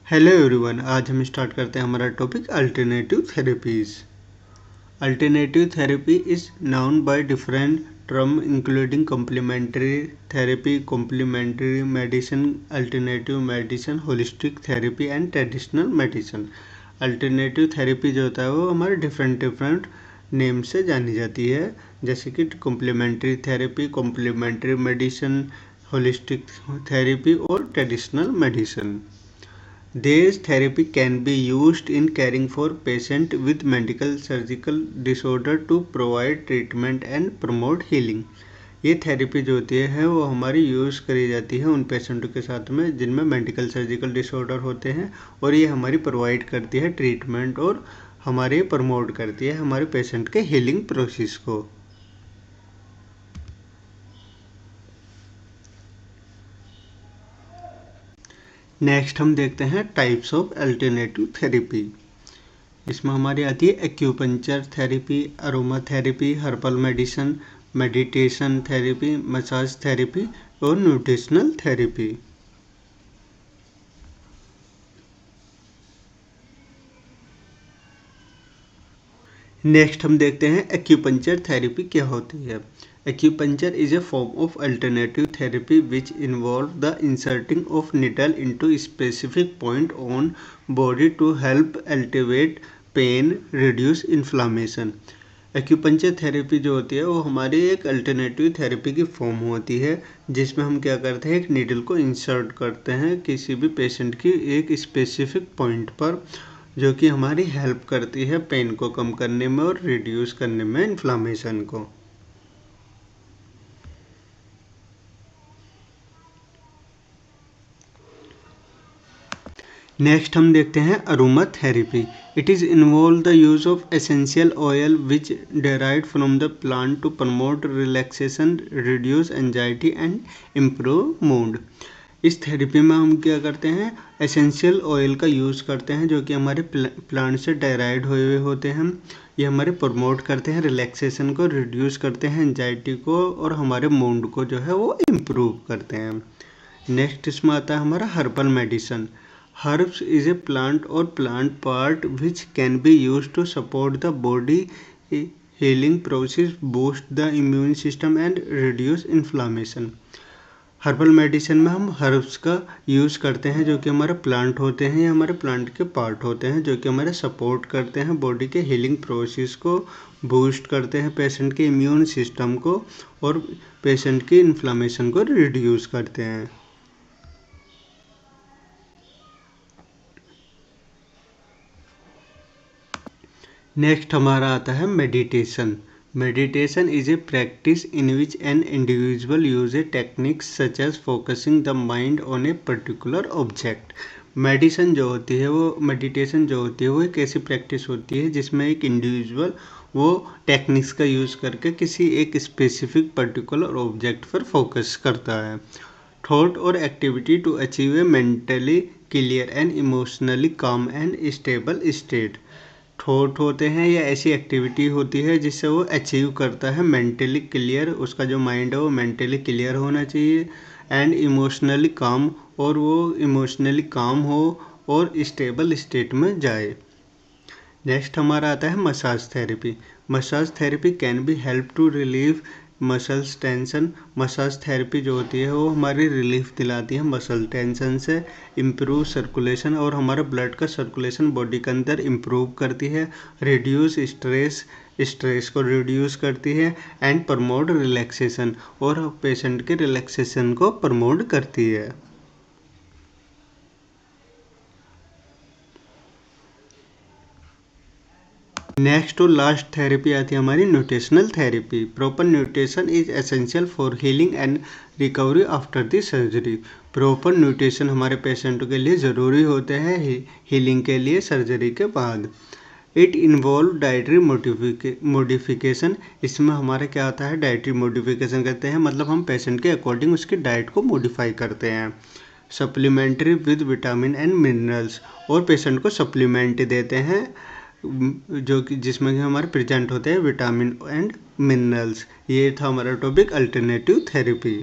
Hello everyone, आज हम start करते हैं हमारा topic alternative therapies. Alternative therapy is known by different term including complementary therapy, complementary medicine, alternative medicine, holistic therapy and traditional medicine. Alternative therapy जो होता है वो हमारे डिफरेंट नेम से जानी जाती है, जैसे कि complementary therapy, complementary medicine, holistic therapy और traditional medicine. These therapy can be used in caring for patient with medical surgical disorder to provide treatment and promote healing। ये थेरेपी जो होती है वो हमारी यूज़ करी जाती है उन पेशेंटों के साथ में जिनमें मेडिकल सर्जिकल डिसऑर्डर होते हैं, और ये हमारी प्रोवाइड करती है ट्रीटमेंट और हमारे प्रमोट करती है हमारे पेशेंट के हीलिंग प्रोसेस को। नेक्स्ट हम देखते हैं टाइप्स ऑफ अल्टरनेटिव थेरेपी। इसमें हमारी आती है acupuncture therapy, aroma therapy, herbal medicine, meditation therapy, massage therapy और न्यूट्रिशनल थेरेपी। नेक्स्ट हम देखते हैं एक्यूपंक्चर थेरेपी क्या होती है। Acupuncture is a form of alternative therapy which involves the inserting of needle into a specific point on body to help alleviate pain, reduce inflammation। Acupuncture therapy जो होती है वो हमारी एक अल्टरनेटिव थेरेपी की फॉर्म होती है, जिसमें हम क्या करते हैं, एक नीडल को इंसर्ट करते हैं किसी भी पेशेंट की एक स्पेसिफिक पॉइंट पर, जो कि हमारी हेल्प करती है पेन को कम करने में और रिड्यूस करने में इन्फ्लामेशन को। नेक्स्ट हम देखते हैं aroma therapy. It is involve the use of essential oil which derived from the plant to promote relaxation, reduce anxiety and improve mood. इस थेरेपी में हम क्या करते हैं, एसेंशियल ऑयल का यूज़ करते हैं जो कि हमारे प्लांट से डेराइव्ड हुए हुए होते हैं। ये हमारे प्रमोट करते हैं रिलैक्सेशन को, रिड्यूस करते हैं एंजाइटी को और हमारे मूड को जो है वो इम्प्रूव करते हैं। नेक्स्ट इसमें आता है हमारा herbal medicine. Herbs is a plant or plant part which can be used to support the body healing process, boost the immune system and reduce inflammation। Herbal medicine में हम हर्ब्स का use करते हैं जो कि हमारे प्लांट होते हैं या हमारे प्लांट के पार्ट होते हैं, जो कि हमारे सपोर्ट करते हैं बॉडी के हीलिंग प्रोसेस को, बूस्ट करते हैं पेशेंट के इम्यून सिस्टम को और पेशेंट की इन्फ्लामेशन को रिड्यूस करते हैं। नेक्स्ट हमारा आता है meditation. Meditation is a practice in which an individual use a techniques such as focusing the mind on a particular object. Meditation जो होती है वो एक ऐसी प्रैक्टिस होती है जिसमें एक इंडिविजुअल वो टेक्निक्स का यूज़ करके किसी एक स्पेसिफिक पर्टिकुलर ऑब्जेक्ट पर फोकस करता है। थॉट और activity to achieve a mentally clear and emotionally calm and stable state. Thought होते हैं या ऐसी एक्टिविटी होती है जिससे वो अचीव करता है मेंटली क्लियर, उसका जो माइंड है वो मेंटली क्लियर होना चाहिए, एंड इमोशनली काम, और वो इमोशनली काम हो और स्टेबल स्टेट में जाए। नेक्स्ट हमारा आता है massage therapy. Massage therapy can be help to relieve muscles tension. Massage therapy जो होती है वो हमारी रिलीफ दिलाती है मसल टेंशन से, इम्प्रूव सर्कुलेशन, और हमारा ब्लड का सर्कुलेशन बॉडी के अंदर इम्प्रूव करती है, रिड्यूस स्ट्रेस को रिड्यूस करती है, एंड प्रमोट रिलैक्सेशन, और पेशेंट के रिलैक्सेशन को प्रमोट करती है। नेक्स्ट और लास्ट थेरेपी आती है हमारी nutritional therapy. Proper nutrition is essential for healing and recovery after the surgery. Proper nutrition हमारे पेशेंटों के लिए ज़रूरी होते हैं हीलिंग के लिए सर्जरी के बाद। It involve dietary modification. इसमें हमारा क्या आता है, डाइटरी मॉडिफिकेशन करते हैं, मतलब हम पेशेंट के अकॉर्डिंग उसकी डाइट को मॉडिफाई करते हैं। Supplementary with vitamin and minerals, और पेशेंट को सप्लीमेंट देते हैं जो कि जिसमें कि हमारे प्रेजेंट होते हैं विटामिन एंड मिनरल्स। ये था हमारा टॉपिक अल्टरनेटिव थेरेपी।